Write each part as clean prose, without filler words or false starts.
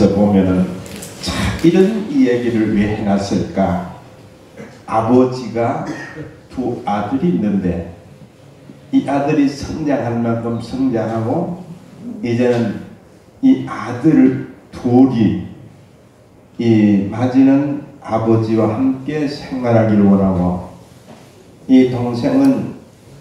여기서 보면은 자, 이런 이야기를 왜 해놨을까? 아버지가 두 아들이 있는데 이 아들이 성장할 만큼 성장하고 이제는 이 아들 둘이 이 맞이는 아버지와 함께 생활하기를 원하고 이 동생은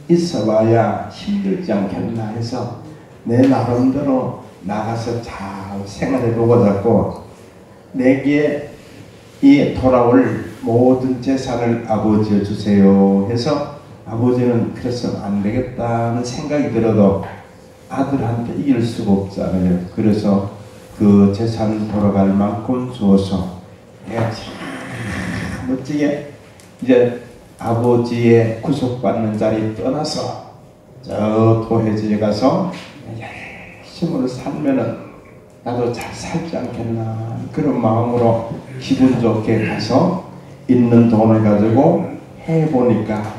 있어봐야 힘들지 않겠나 해서 내 나름대로 나가서 잘 생활해보고 자꾸 내게 이 돌아올 모든 재산을 아버지에 주세요 해서 아버지는 그래서는 안 되겠다는 생각이 들어도 아들한테 이길 수가 없잖아요. 그래서 그 재산 돌아갈 만큼 주어서 내가 참 멋지게 이제 아버지의 구속받는 자리 떠나서 저 도해지에 가서 열심으로 살면은 나도 잘 살지 않겠나 그런 마음으로 기분 좋게 가서 있는 돈을 가지고 해보니까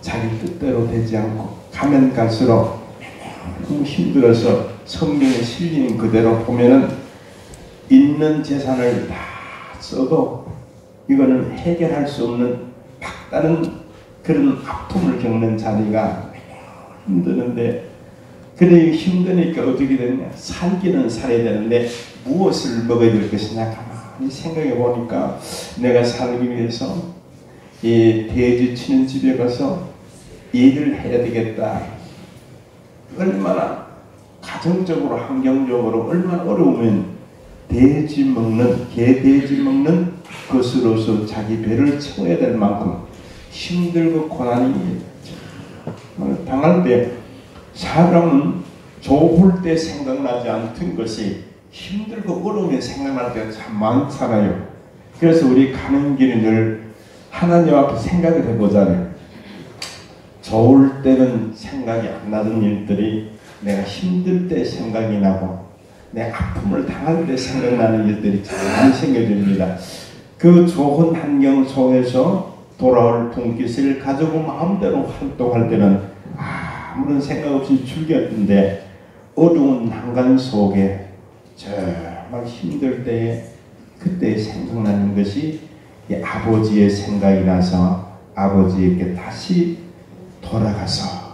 자기 뜻대로 되지 않고 가면 갈수록 너무 힘들어서 성경에 실린 그대로 보면은 있는 재산을 다 써도 이거는 해결할 수 없는 막다른 그런 아픔을 겪는 자리가 힘드는데 그래 힘드니까 어떻게 되느냐 살기는 살아야 되는데 무엇을 먹어야 될 것이냐 가만히 생각해 보니까 내가 살기 위해서 이 돼지 치는 집에 가서 일을 해야 되겠다. 얼마나 가정적으로 환경적으로 얼마나 어려우면 돼지 먹는 개 돼지 먹는 것으로서 자기 배를 채워야 될 만큼 힘들고 고난이 당할 때 사람은 좋을 때 생각나지 않던 것이 힘들고 어려움에 생각날 때가 참 많잖아요. 그래서 우리 가는 길에 늘 하나님 앞에 생각을 해보잖아요. 좋을 때는 생각이 안 나던 일들이 내가 힘들 때 생각이 나고 내 아픔을 당할 때 생각나는 일들이 참 많이 생겨집니다. 그 좋은 환경 속에서 돌아올 분깃을 가지고 마음대로 활동할 때는 아무런 생각 없이 즐겼는데 어두운 난간 속에 정말 힘들 때에 그때 생각나는 것이 이 아버지의 생각이 나서 아버지에게 다시 돌아가서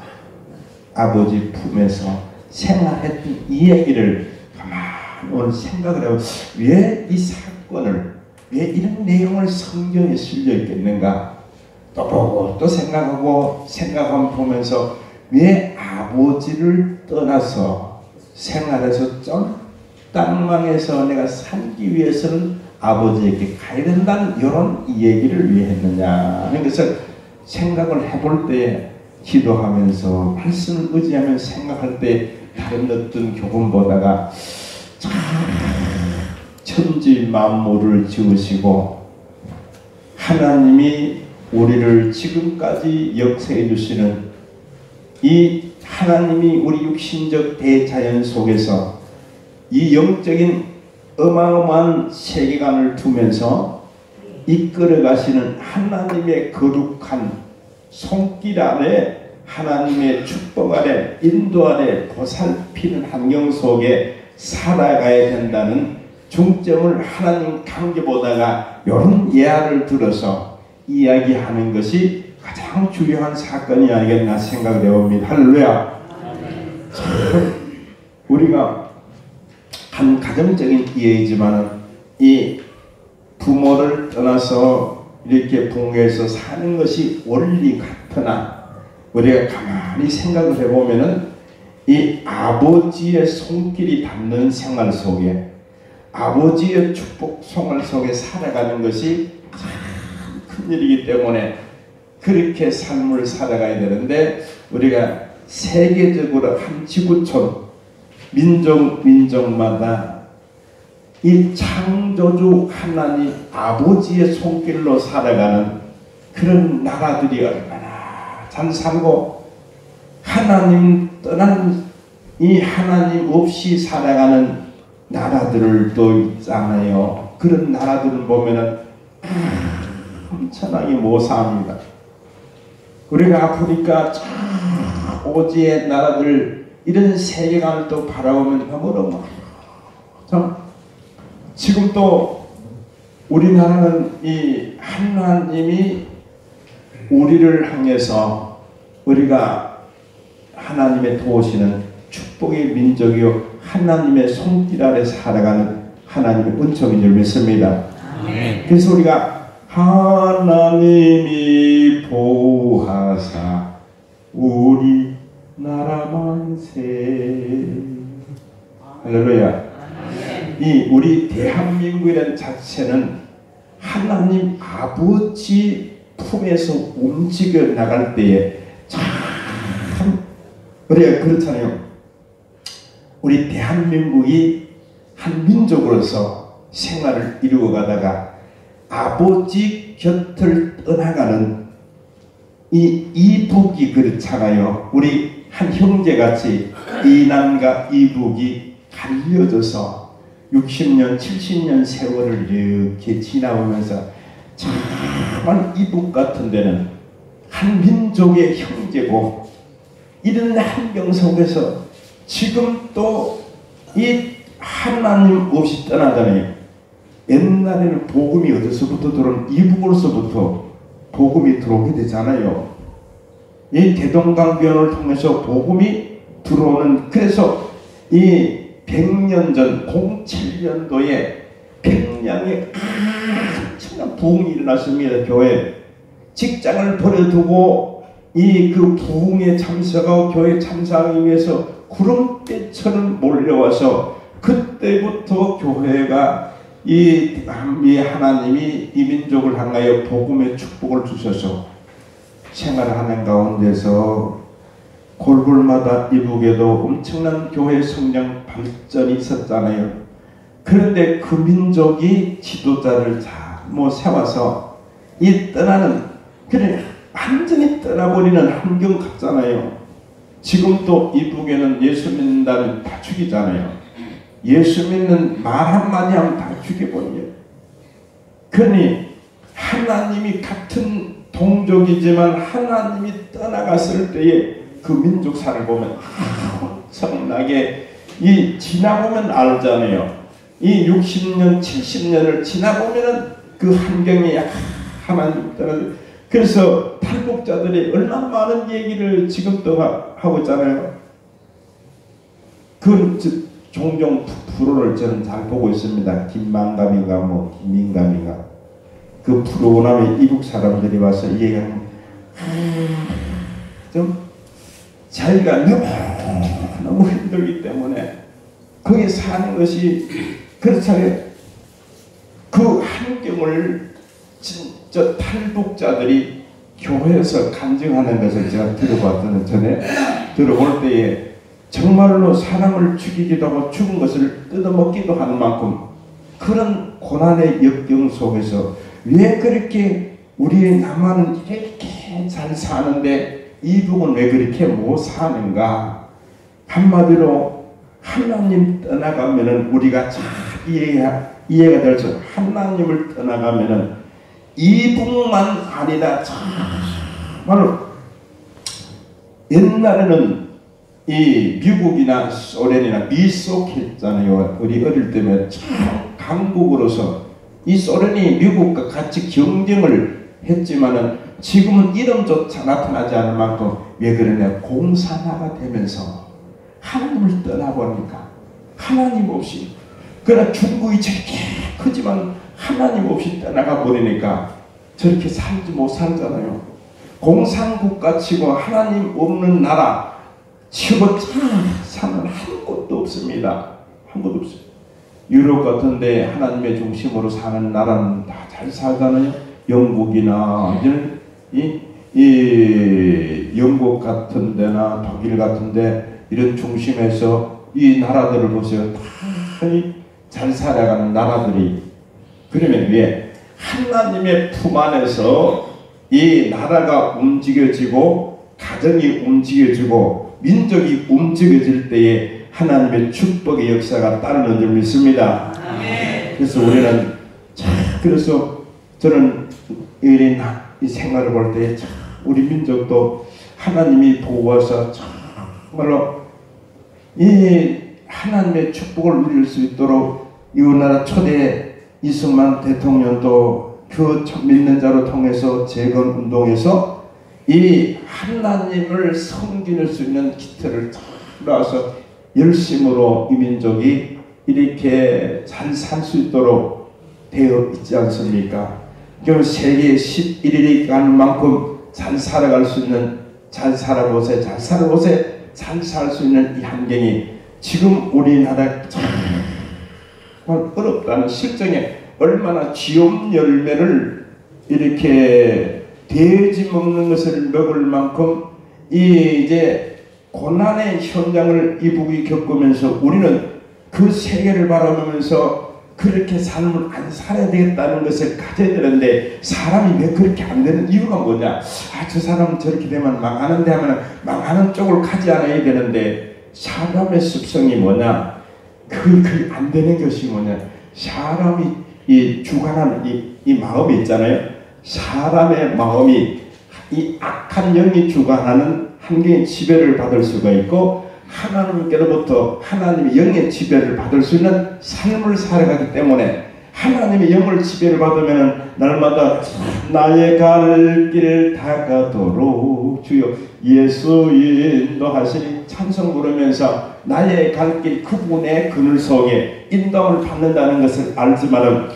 아버지 품에서 생활했던 이 얘기를 가만히 오늘 생각을 해보면 왜 이 사건을 왜 이런 내용을 성경에 실려 있겠는가 또 보고 또 생각하고 생각하면 보면서 왜 아버지를 떠나서 생활해서 좀 땅망에서 내가 살기 위해서는 아버지에게 가야 된다는 이런 이야기를 왜 했느냐 하는 것을 생각을 해볼 때 기도하면서 말씀을 의지하면서 생각할 때 다른 어떤 교훈보다가 참 천지 만물을 지으시고 하나님이 우리를 지금까지 역사해 주시는 이 하나님이 우리 육신적 대자연 속에서 이 영적인 어마어마한 세계관을 두면서 이끌어 가시는 하나님의 거룩한 손길 아래 하나님의 축복 아래 인도 아래 보살피는 환경 속에 살아가야 된다는 중점을 하나님 관계보다가 이런 예화를 들어서 이야기하는 것이 가장 중요한 사건이 아니겠나 생각을 해봅니다. 할렐루야. 우리가 한 가정적인 이해이지만 이 부모를 떠나서 이렇게 부모에서 사는 것이 원리 같으나 우리가 가만히 생각을 해보면은 이 아버지의 손길이 닿는 생활 속에 아버지의 축복 생활 속에 살아가는 것이 참 큰일이기 때문에 그렇게 삶을 살아가야 되는데 우리가 세계적으로 한 지구촌 민족마다 이 창조주 하나님 아버지의 손길로 살아가는 그런 나라들이 얼마나 잘 살고 하나님 떠난 이 하나님 없이 살아가는 나라들도 있잖아요. 그런 나라들을 보면은 엄청나게 모사합니다. 우리가 아프리카 오지의 나라들 이런 세계관을 또 바라보면 너무너무 참 지금 또 우리나라는 이 하나님이 우리를 향해서 우리가 하나님의 도우시는 축복의 민족이요 하나님의 손길 아래 살아가는 하나님의 은총인 줄 믿습니다. 그래서 우리가 하나님이 보호하사 우리 나라 만세. 할렐루야. 이 우리 대한민국이라는 자체는 하나님 아버지 품에서 움직여 나갈 때에 참 우리가 그렇잖아요. 우리 대한민국이 한 민족으로서 생활을 이루어가다가 아버지 곁을 떠나가는 이 이북이 그렇잖아요. 우리 한 형제같이 이남과 이북이 갈려져서 60년, 70년 세월을 이렇게 지나오면서 정말 이북 같은 데는 한 민족의 형제고 이런 환경 속에서 지금 또 이 하나님 없이 떠나잖아요. 옛날에는 복음이 어디서부터 들어오는 이북으로서부터 복음이 들어오게 되잖아요. 이 대동강변을 통해서 복음이 들어오는 그래서 이 100년 전 07년도에 평양에 엄청난 부흥이 일어났습니다. 교회 직장을 버려두고 이 그 부흥에 참석하고 교회 참석하기 위해서 구름대처럼 몰려와서 그때부터 교회가 이 하나님이 이 민족을 향하여 복음의 축복을 주셔서 생활하는 가운데서 골골마다 이북에도 엄청난 교회 성장 발전이 있었잖아요. 그런데 그 민족이 지도자를 잘 세워서 이 떠나는 그래 완전히 떠나버리는 환경 같잖아요. 지금 또 이북에는 예수 믿는다면 다 죽이잖아요. 예수 믿는 말 한마디 하면 다 죽여버려요. 그러니 하나님이 같은 동족이지만 하나님이 떠나갔을 때에 그 민족사를 보면 엄청나게 이 지나보면 알잖아요. 이 60년, 70년을 지나보면은 그 환경이 하나님 떠나. 그래서 탈북자들이 얼마나 많은 얘기를 지금도 하고 있잖아요. 그 종종 프로를 저는 잘 보고 있습니다. 김만감인가 김민감인가 그 프로그램에 이북 사람들이 와서 얘기하면 좀 자기가 너무 힘들기 때문에 거기 사는 것이 그렇잖아요. 그 환경을 진짜 탈북자들이 교회에서 간증하는 것을 제가 들어봤던 전에 들어볼 때에 정말로 사람을 죽이기도 하고 죽은 것을 뜯어먹기도 하는 만큼 그런 고난의 역경 속에서 왜 그렇게 우리 남한은 이렇게 잘 사는데 이북은 왜 그렇게 못 사는가? 한마디로 하나님 떠나가면은 우리가 잘 이해가 될 수 하나님을 떠나가면은 이북만 아니라 정말로 옛날에는 이 미국이나 소련이나 미속했잖아요. 우리 어릴 때면 참 강국으로서 이 소련이 미국과 같이 경쟁을 했지만은 지금은 이름조차 나타나지 않을 만큼 왜 그러냐 공산화가 되면서 하나님을 떠나보니까 하나님 없이 그러나 중국이 저렇게 크지만 하나님 없이 떠나가 버리니까 저렇게 살지 못 살잖아요. 공산국가 치고 하나님 없는 나라 치고 사는 한 곳도 없습니다. 한 곳도 없어요. 유럽 같은데 하나님의 중심으로 사는 나라는 다 잘 살잖아요. 영국이나 이 영국 같은 데나 독일 같은 데 이런 중심에서 이 나라들을 보세요. 다 잘 살아가는 나라들이 그러면 왜 하나님의 품 안에서 이 나라가 움직여지고 가정이 움직여지고 민족이 움직여질 때에 하나님의 축복의 역사가 따르는 줄 믿습니다. 그래서 우리는 그래서 저는 이 생활을 볼 때 우리 민족도 하나님이 보호하셔 정말로 이 하나님의 축복을 누릴 수 있도록 이 우리나라 초대 이승만 대통령도 그 믿는 자로 통해서 재건 운동에서 이 하나님을 섬길 수 있는 기틀을 놔서 열심으로 이 민족이 이렇게 잘 살 수 있도록 되어 있지 않습니까? 그럼 세계 11일이 가는 만큼 잘 살아갈 수 있는, 잘 살아보세요, 잘 살아보세요, 잘 살 수 있는 이 환경이 지금 우리나라 정말 어렵다는 실정에 얼마나 지옥 열매를 이렇게 돼지 먹는 것을 먹을 만큼 이제 고난의 현장을 이북이 겪으면서 우리는 그 세계를 바라보면서 그렇게 삶을 안 살아야 되겠다는 것을 가져야 되는데, 사람이 왜 그렇게 안 되는 이유가 뭐냐? 저 사람은 저렇게 되면 망하는데 하면 망하는 쪽을 가지 않아야 되는데, 사람의 습성이 뭐냐? 그 안 되는 것이 뭐냐? 사람이 이 주관하는 이 마음이 있잖아요. 사람의 마음이 이 악한 영이 주관하는 환경의 지배를 받을 수가 있고, 하나님께로부터 하나님의 영의 지배를 받을 수 있는 삶을 살아가기 때문에, 하나님의 영을 지배를 받으면 날마다 나의 갈 길 다가도록 주여 예수 인도하시니 찬송 부르면서 나의 갈 길 그분의 그늘 속에 인도를 받는다는 것을 알지만은,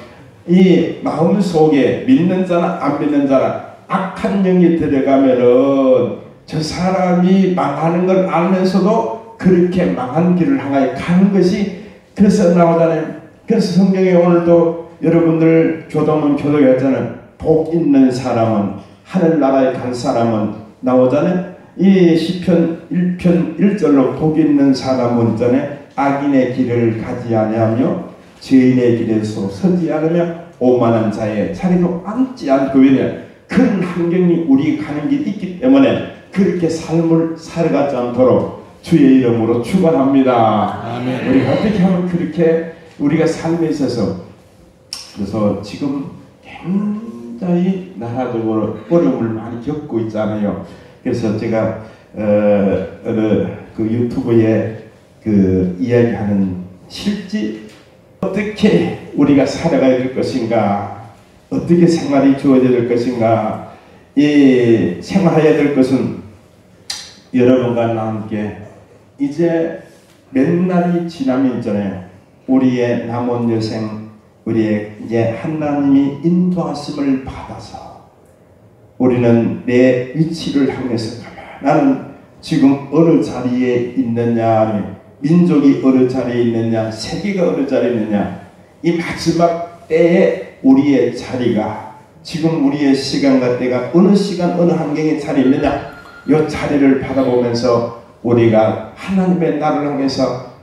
이 마음 속에 믿는 자나 안 믿는 자나 악한 영이 들어가면은 저 사람이 망하는 걸 알면서도 그렇게 망한 길을 향하여 가는 것이, 그래서 나오잖아요. 그래서 성경에 오늘도 여러분들 교동문 교독에 했잖아요. 복 있는 사람은, 하늘나라에 갈 사람은 나오잖아요. 이 시편 1편 1절로 복 있는 사람은 있잖아요. 악인의 길을 가지 아니하며 죄인의 길에서 서지 않으며 오만한 자의 자리도 앉지 않고, 왜냐? 그런 환경이 우리 가는 길이 있기 때문에 그렇게 삶을 살아가지 않도록 주의 이름으로 축원합니다. 아멘. 우리가 어떻게 하면 그렇게 우리가 삶에 있어서, 그래서 지금 굉장히 나라적으로 어려움을 많이 겪고 있잖아요. 그래서 제가 그 유튜브에 그 이야기하는 실제 어떻게 우리가 살아가야 될 것인가, 어떻게 생활이 주어져야 될 것인가, 이 생활해야 될 것은 여러분과 나와 함께 이제 몇 날이 지나면 있잖아요. 우리의 남은 여생, 우리의 이제 하나님이 인도하심을 받아서 우리는 내 위치를 향해서 가면, 나는 지금 어느 자리에 있느냐, 민족이 어느 자리에 있느냐, 세계가 어느 자리에 있느냐, 이 마지막 때에 우리의 자리가, 지금 우리의 시간과 때가 어느 시간 어느 환경에 자리에 있느냐, 이 자리를 바라보면서 우리가 하나님의 나라를 향해서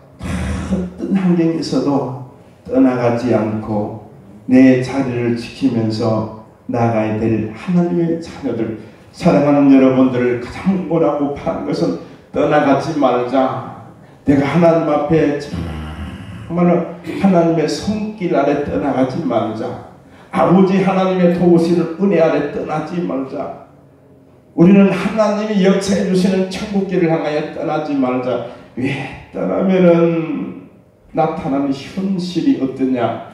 어떤 환경에서도 떠나가지 않고 내 자리를 지키면서 나가야 될 하나님의 자녀들, 사랑하는 여러분들을 가장 원하고 바라는 것은 떠나가지 말자. 내가 하나님 앞에 정말로 하나님의 손길 아래 떠나가지 말자. 아버지 하나님의 도우시는 은혜 아래 떠나지 말자. 우리는 하나님이 역사해 주시는 천국길을 향하여 떠나지 말자. 왜 떠나면은 나타나는 현실이 어떠냐?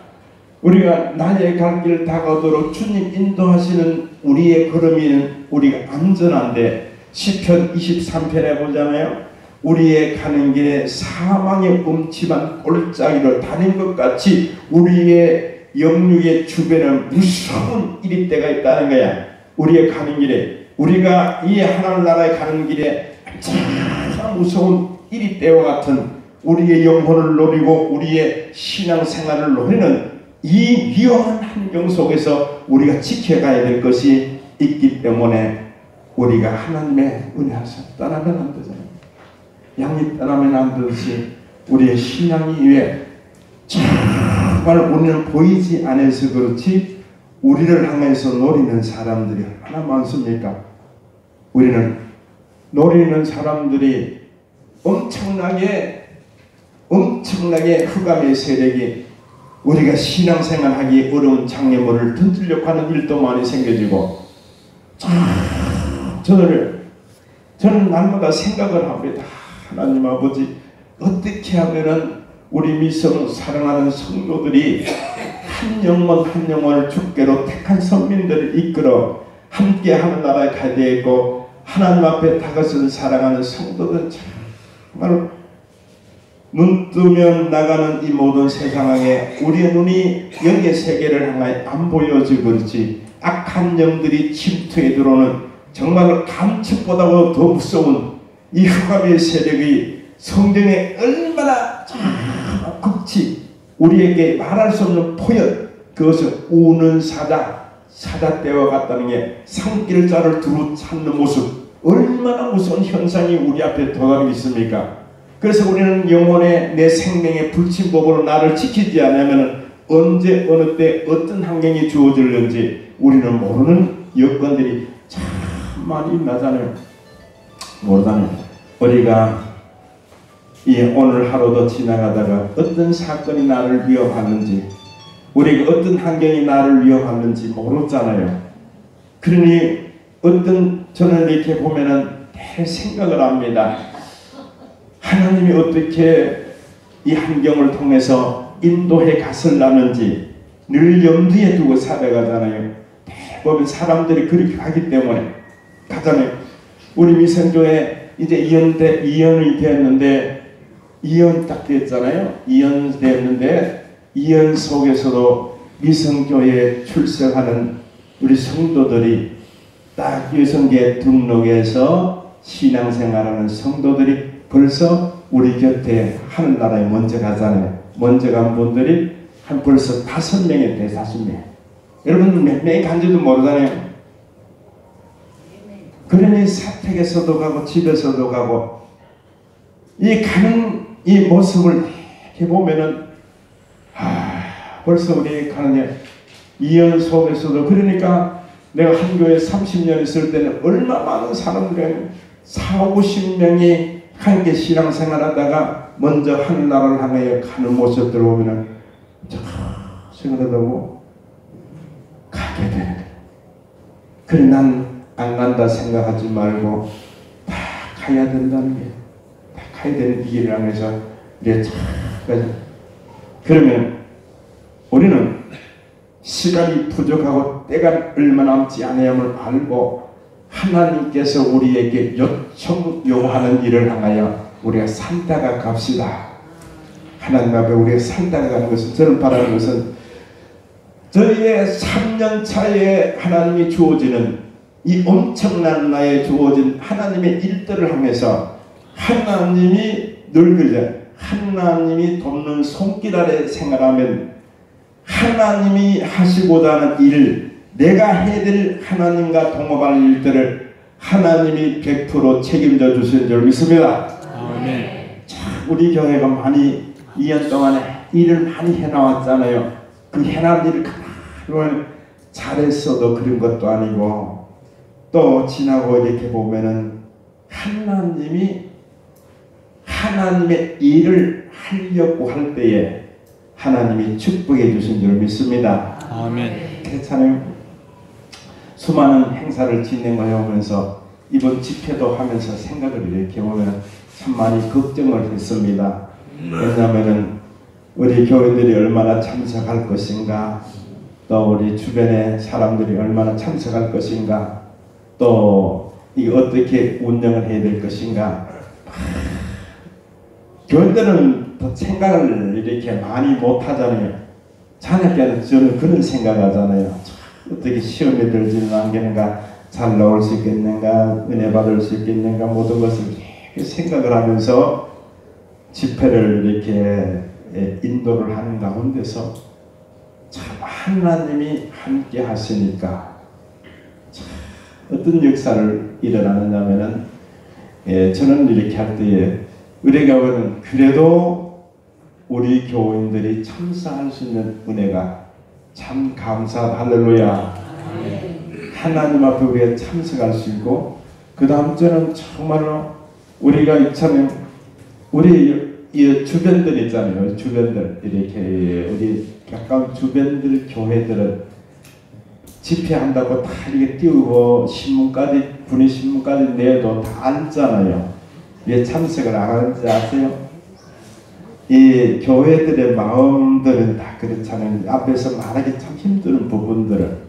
우리가 나의 갈 길 다가오도록 주님 인도하시는 우리의 걸음이는 우리가 안전한데, 시편 23편에 보잖아요. 우리의 가는 길에 사망의 음침한 골짜기를 다닌 것 같이 우리의 영육의 주변에 무서운 일이 때가 있다는 거야. 우리의 가는 길에, 우리가 이 하늘나라에 가는 길에 참 무서운 일이 때와 같은 우리의 영혼을 노리고 우리의 신앙생활을 노리는 이 위험한 환경 속에서 우리가 지켜가야 될 것이 있기 때문에 우리가 하나님의 은혜 하셔 떠나면 안 되잖아요. 양이 떠나면 안 되듯이 우리의 신앙이 왜 정말 우리는 보이지 않아서 그렇지 우리를 향해서 노리는 사람들이 얼마나 많습니까? 우리는 노리는 사람들이 엄청나게 흑암의 세력이 우리가 신앙생활하기 어려운 장애물을 던지려고 하는 일도 많이 생겨지고, 저는 날마다 생각을 합니다. 하나님 아버지, 어떻게 하면은 우리 미성 사랑하는 성도들이 한 영혼 한 영혼을 주께로 택한 선민들을 이끌어 함께 하는 나라에 가야 되고, 하나님 앞에 다가선 사랑하는 성도들 정말 눈 뜨면 나가는 이 모든 세상에 우리의 눈이 영의 세계를 향하여 안 보여지고 그렇지, 악한 영들이 침투해 들어오는 정말 감측보다도 더 무서운 이 흑암의 세력이 성경에 얼마나 극치 우리에게 말할 수 없는 포역, 그것을 우는 사자 떼와 같다는 게 산길자를 두루 찾는 모습, 얼마나 무서운 현상이 우리 앞에 도달이 있습니까? 그래서 우리는 영혼의 내 생명의 불침법으로 나를 지키지 않으면 언제 어느 때 어떤 환경이 주어질는지 우리는 모르는 여건들이 참 많이 나잖아요. 모르잖아요. 우리가 이 오늘 하루도 지나가다가 어떤 사건이 나를 위협하는지, 우리가 어떤 환경이 나를 위협하는지 모르잖아요. 그러니 저는 이렇게 보면은 대 생각을 합니다. 하나님이 어떻게 이 환경을 통해서 인도해 갔을라는지 늘 염두에 두고 살아가잖아요. 대부분 사람들이 그렇게 하기 때문에 가잖아요. 우리 미성교회 이제 이연이 되었는데, 이연 딱 됐잖아요. 이연 됐는데, 이연 속에서도 미성교회에 출석하는 우리 성도들이 딱 유성계 등록해서 신앙생활하는 성도들이 벌써 우리 곁에 하늘나라에 먼저 가잖아요. 먼저 간 분들이 한 벌써 5명이 돼, 5명. 여러분 몇 명이 간지도 모르잖아요. 그러니 사택에서도 가고 집에서도 가고, 이 가는 이 모습을 이렇게 보면은 벌써 우리 가는 이연 속에서도, 그러니까 내가 한 교회 30년 있을 때는 얼마 많은 사람들이 40-50명이 함께 신앙생활 하다가 먼저 하늘나라를 향하여 가는 모습들을 보면은 생각하고 가게 되는 거예요. 그래 난 안 간다 생각하지 말고 다 가야 된다는 게, 다 가야 되는 이 길을 향해서 이제 그러면 우리는 시간이 부족하고 때가 얼마 남지 않음을 알고 하나님께서 우리에게 요구하는 일을 향하여 우리가 살다가 갑시다. 하나님 앞에 우리가 살다가 가는 것은, 저는 바라는 것은 저희의 3년 차에 하나님이 주어지는 이 엄청난 나에 주어진 하나님의 일들을 하면서 하나님이 늘 그러죠. 하나님이 돕는 손길 아래 생활하면 하나님이 하시고자 하는 일을, 내가 해야 될 하나님과 동업하는 일들을 하나님이 100% 책임져 주신 줄 믿습니다. 아멘. 참 우리 교회가 많이 2년 동안에 일을 많이 해나왔잖아요. 그 해나온 일을 그만 잘했어도 그런 것도 아니고, 또 지나고 이렇게 보면은 하나님의 일을 하려고 할 때에 하나님이 축복해 주신 줄 믿습니다. 아멘. 그렇잖아요. 수많은 행사를 진행하면서 이번 집회도 하면서 생각을 이렇게 보면 참 많이 걱정을 했습니다. 왜냐하면은 우리 교인들이 얼마나 참석할 것인가, 또 우리 주변의 사람들이 얼마나 참석할 것인가, 또 이 어떻게 운영을 해야 될 것인가. 교인들은 더 생각을 이렇게 많이 못 하잖아요. 자녀께는 저는 그런 생각하잖아요. 어떻게 시험에 들지는 않겠는가, 잘 나올 수 있겠는가, 은혜 받을 수 있겠는가, 모든 것을 이렇게 생각을 하면서 집회를 이렇게 인도를 하는 가운데서 참 하나님이 함께 하시니까 참 어떤 역사를 일어나느냐면은, 저는 이렇게 할 때에 우리 교회는 그래도 우리 교인들이 참사할 수 있는 은혜가 참 감사하다. 할렐루야. 하나님 앞에 우리가 참석할 수 있고, 그 다음 저는 정말로 우리가 있잖아요. 우리 이 주변들 있잖아요. 주변들 이렇게 우리 가까운 주변들 교회들은 집회한다고 다 이렇게 띄우고 신문까지, 군의 신문까지 내도 다 알잖아요. 왜 참석을 안 하는지 아세요? 이 교회들의 마음들은 다 그렇잖아요. 앞에서 말하기 참 힘든 부분들은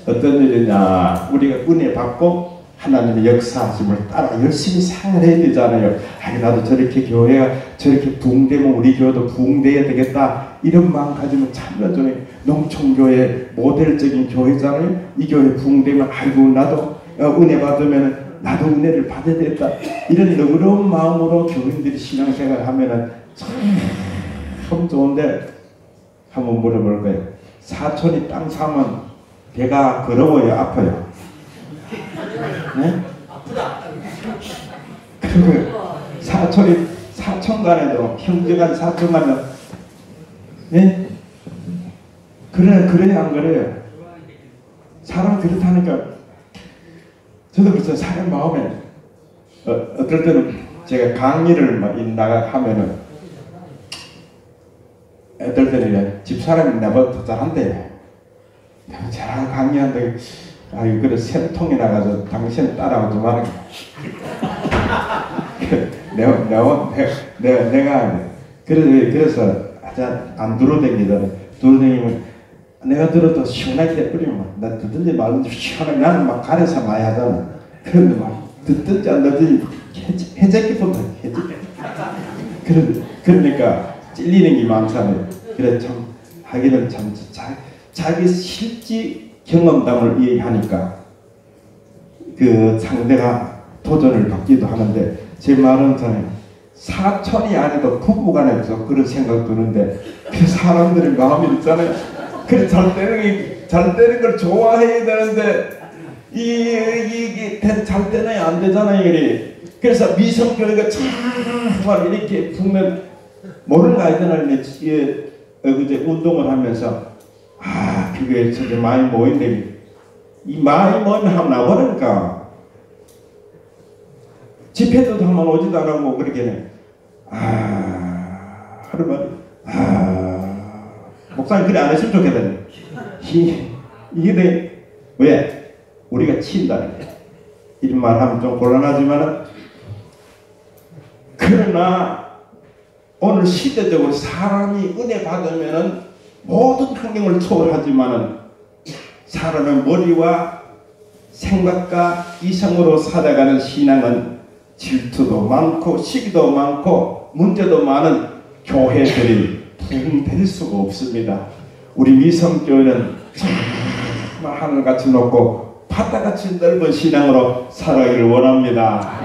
어떤 일이냐, 우리가 은혜 받고 하나님의 역사하심을 따라 열심히 생활해야 되잖아요. 아니 나도 저렇게 교회가 저렇게 부흥되면 우리 교회도 부흥돼야 되겠다, 이런 마음 가지면 참나 좀 농촌교회 모델적인 교회잖아요. 이 교회 부흥되면 아이고 나도 은혜 받으면 나도 은혜를 받아야 되겠다, 이런 너그러운 마음으로 교인들이 신앙생활 하면은 참 좋은데, 한번 물어볼 거예요. 사촌이 땅 사면 배가 더러워요, 아파요? 네? 아프다. 그리고 사촌이 사촌 간에도 형제간 사촌 간에 네? 그래야 안 그래요? 사람 그렇다니까. 저도 그래서 사람 마음에 어떨 때는 제가 강의를 막 나가 하면은 어떨 때는 집사람이 나보다 더 잘한대. 내가 잘 강의한데 아유 그래 샘통에 나가서 당신 따라오지 마라. 내가 그래서 안 들어다니잖아. 들어다니면 내가 들어도 시원하게 돼버리면 나 듣든지 말든지 시원하게, 나는 막 가려서 많이 하잖아. 그런데 막 듣든지 안 듣든지 해적기부터 해적기. 그러니까 찔리는 게 많잖아요. 그래 참 하기는 참 자기 실지 경험담을 이해하니까 그 상대가 도전을 받기도 하는데, 제 말은 저는 사촌이 아니도 부부간에서 그런 생각 드는데 그 사람들의 마음이 있잖아요. 그래 잘 되는 걸 좋아해야 되는데 이게 잘 되나요? 안 되잖아요. 이게. 그래서 미성교회가 정말 이렇게 보면 모르는 아이들은 이제 운동을 하면서 그게 저게 많이 모인데, 이 많이 모이면 한번 나버리니까 집회도 한번 오지도 안 하고 그렇게 하루만 목사님 그래 안 했으면 좋겠다. 이게 왜? 우리가 친다는 게. 이런 말 하면 좀 곤란하지만, 그러나 오늘 시대적으로 사람이 은혜 받으면은 모든 환경을 초월하지만은 사람의 머리와 생각과 이성으로 살아가는 신앙은 질투도 많고 시기도 많고 문제도 많은 교회들이 부흥될 수가 없습니다. 우리 미성교회는 정말 하늘같이 높고 바다같이 넓은 신앙으로 살아가기를 원합니다.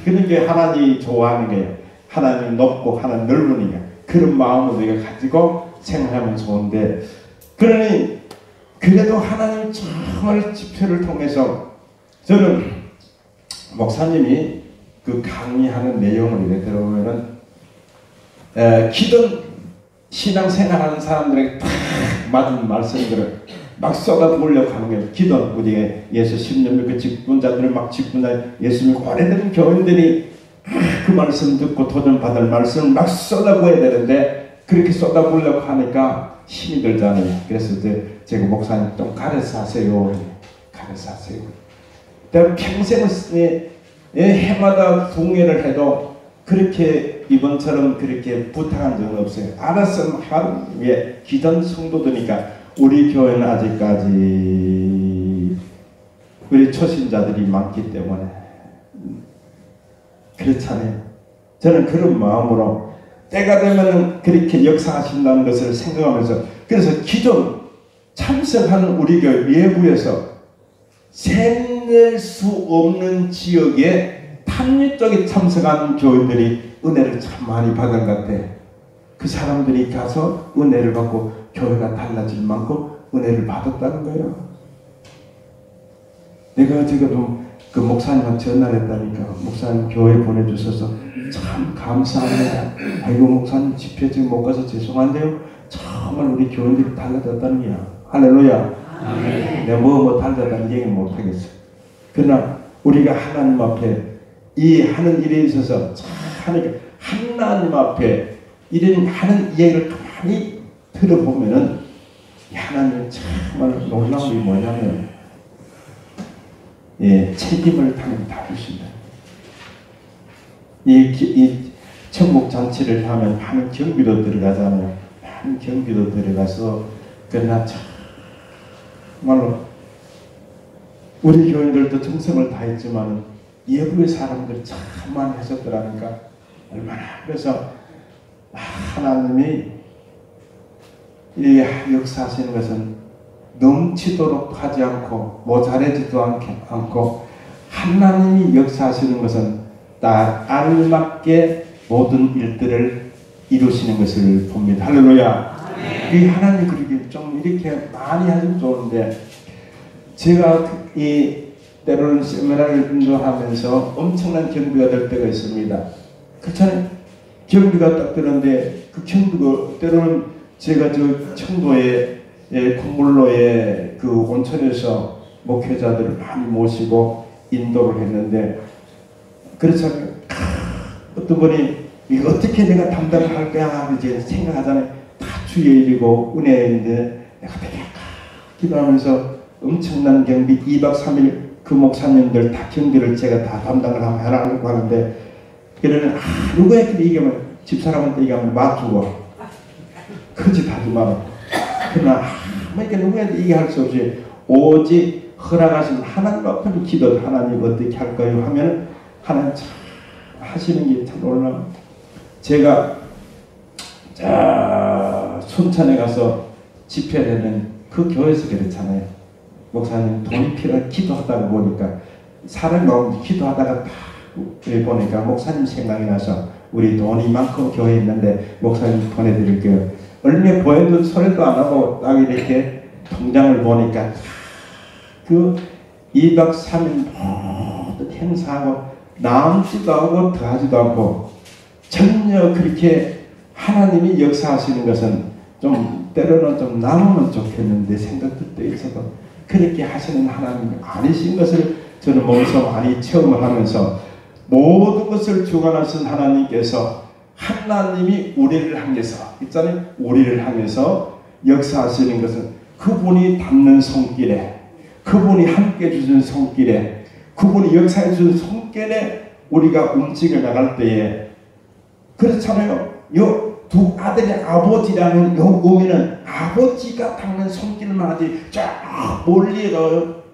그러니까 하나님이 좋아하는 게 하나님 높고 하나님 넓으니까 그런 마음을 우리가 가지고 생각하면 좋은데, 그러니 그래도 하나님 정말 집회를 통해서 저는 목사님이 그 강의하는 내용을 이렇게 들어보면은 기존 신앙생활하는 사람들에게 딱 맞은 말씀들을 막 쏟아부으려고 하는 거예요. 기존 우리가 예수 10년 믿고 직분자들을 막 직분자 예수 믿고 오래된 교인들이 그 말씀 듣고 도전받을 말씀을 막 쏟아부어야 되는데 그렇게 쏟아부으려고 하니까 힘이 들잖아요. 그래서 제가 목사님 좀 가르쳐 하세요. 가르쳐 하세요. 내가 평생 해마다 동의를 해도 그렇게 이번처럼 그렇게 부탁한 적은 없어요. 알았으면 하루 위에 기존 성도들이니까 우리 교회는 아직까지 우리 초신자들이 많기 때문에 그렇잖아요. 저는 그런 마음으로 때가 되면 그렇게 역사하신다는 것을 생각하면서, 그래서 기존 참석하는 우리 교회 외부에서 샘낼 수 없는 지역에 탐유 쪽에 참석하는 교인들이 은혜를 참 많이 받은 것 같아. 그 사람들이 가서 은혜를 받고 교회가 달라질 만큼 은혜를 받았다는 거예요. 내가 지금 그 목사님한테 전화를 했다니까. 목사님 교회 보내주셔서 참 감사합니다. 아이고 목사님 집회 지금 못 가서 죄송한데요. 정말 우리 교인들이 달라졌다는 거야. 할렐루야. 아멘. 내가 뭐 달라졌다는 얘기 못하겠어. 그러나 우리가 하나님 앞에 이 하는 일에 있어서 하나님 앞에 이런 하는 이야기를 가만히 들어보면은 하나님 정말 놀라운 게 뭐냐면 책임을 당연히 다루신다. 천국 잔치를 하면 많은 경비도 들어가잖아요. 많은 경비도 들어가서 그러나 정말로 우리 교인들도 정성을 다했지만 예부의 사람들 참 많이 하셨더라니까. 얼마나. 그래서 하나님이 이 역사하시는 것은 넘치도록 하지 않고 모자라지도 않고 하나님이 역사하시는 것은 딱 알맞게 모든 일들을 이루시는 것을 봅니다. 할렐루야. 이 하나님이 그렇게 좀 이렇게 많이 하시면 좋은데 제가 이 때로는 세미나를 인도하면서 엄청난 경비가 될 때가 있습니다. 그렇잖아요. 경비가 딱 되는데 그 경비가 때로는 제가 저 청도에 콧물로의 그 온천에서 목회자들을 많이 모시고 인도를 했는데 그렇잖아요. 어떤 분이 이거 어떻게 내가 담당을 할 거야 하고 이제 생각하잖아요. 다 주의 일이고 은혜인데 내가 어떻게 할까 기도하면서 엄청난 경비 2박 3일 그 목사님들 다 경비를 제가 다 담당을 하라고 하는데 그러면 누구에게 얘기하면 집사람한테 얘기하면 맞추고 거짓하지 마라. 그러나 이렇게 누구한테 얘기할 수 없이 오직 허락하신 하나님 앞에 기도 하나님 어떻게 할까요 하면 하나님 참 하시는 게 참 놀라워. 제가 순천에 가서 집회를 했는 그 교회에서 그랬잖아요. 목사님 돈이 필요해 기도하다가 보니까 사람이 너무 기도하다가 딱 보니까 목사님 생각이 나서 우리 돈이 많고 교회에 있는데 목사님 보내드릴게요. 얼마 보여도 소리도 안 하고 딱 이렇게 통장을 보니까 그 2박 3일 모두 행사하고 남지도 않고 더하지도 않고 전혀 그렇게 하나님이 역사하시는 것은 좀 때로는 좀 남으면 좋겠는데 생각도 있어도 그렇게 하시는 하나님이 아니신 것을 저는 몸소 많이 체험을 하면서 모든 것을 주관하신 하나님께서 하나님이 우리를 향해서 있잖아요. 우리를 향해서 역사하시는 것은 그분이 닿는 손길에 그분이 함께 주신 손길에 그분이 역사해 주신 손길에 우리가 움직여 나갈 때에 그렇잖아요. 요 두 아들의 아버지라는 요 의미는 아버지가 닿는 손길만 하지 쫙 멀리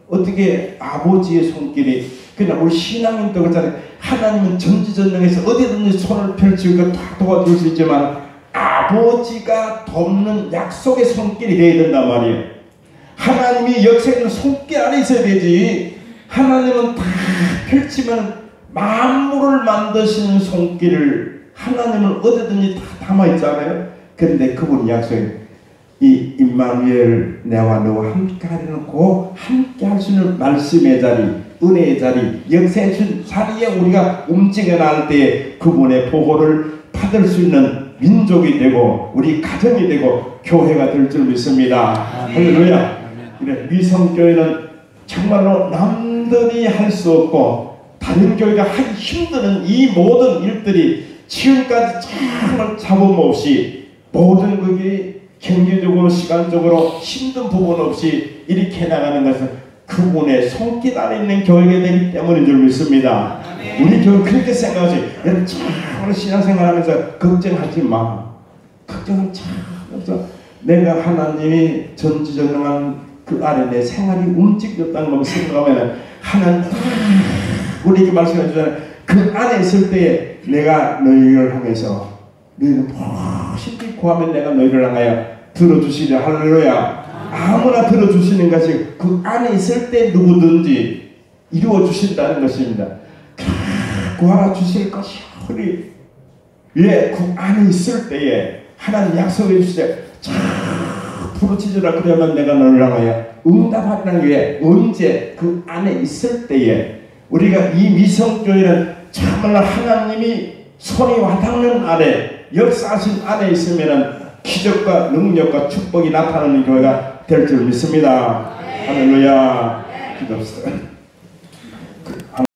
어떻게 아버지의 손길이 그냥 우리 신앙인도 그렇잖아요. 하나님은 전지전능해서 어디든지 손을 펼치고 다 도와줄 수 있지만 아버지가 돕는 약속의 손길이 되어야 된단 말이에요. 하나님이 역사에는 손길 안에 있어야 되지. 하나님은 다 펼치면 만물을 만드시는 손길을 하나님은 어디든지 다 담아있잖아요. 그런데 그분 약속에 이 임마누엘 내와 너와 함께 하려는 고 함께 할 수 있는 말씀의 자리 은혜의 자리 역사의 준 자리에 우리가 움직여 나갈 때 그분의 보호를 받을 수 있는 민족이 되고 우리 가정이 되고 교회가 될 줄 믿습니다. 할렐루야. 위성교회는 정말로 남들이 할 수 없고 다른 교회가 하기 힘든 이 모든 일들이 지금까지 정말 잡음 없이 모든 그게 경제적으로 시간적으로 힘든 부분 없이 이렇게 나가는 것은 그분의 손길 안에 있는 교회가 되기 때문인 줄 믿습니다. 우리 교회 그렇게 생각하세요. 여러분 참 신앙생활하면서 걱정하지 마. 걱정은 참 없어. 내가 하나님이 전지전능한 그 안에 내 생활이 움직였다는 걸 생각하면 하나님 우리에게 말씀해 주잖아요. 그 안에 있을 때에 내가 너희를 향해서 너희를 무엇이든지 구하면 내가 너희를 향하여 들어주시려. 할렐루야. 아무나 들어주시는 것이 그 안에 있을 때 누구든지 이루어 주신다는 것입니다. 구하라 주실 것이 우리 왜 그 안에 있을 때에 하나님 약속해 주시되 부르짖으라 그러면 내가 너를 향하여 응답하라는 게 언제 그 안에 있을 때에 우리가 이 미성교회는 정말 하나님이 손이 와닿는 안에 역사하신 안에 있으면 기적과 능력과 축복이 나타나는 교회가 될 줄 믿습니다. 할렐루야. 기도합시다.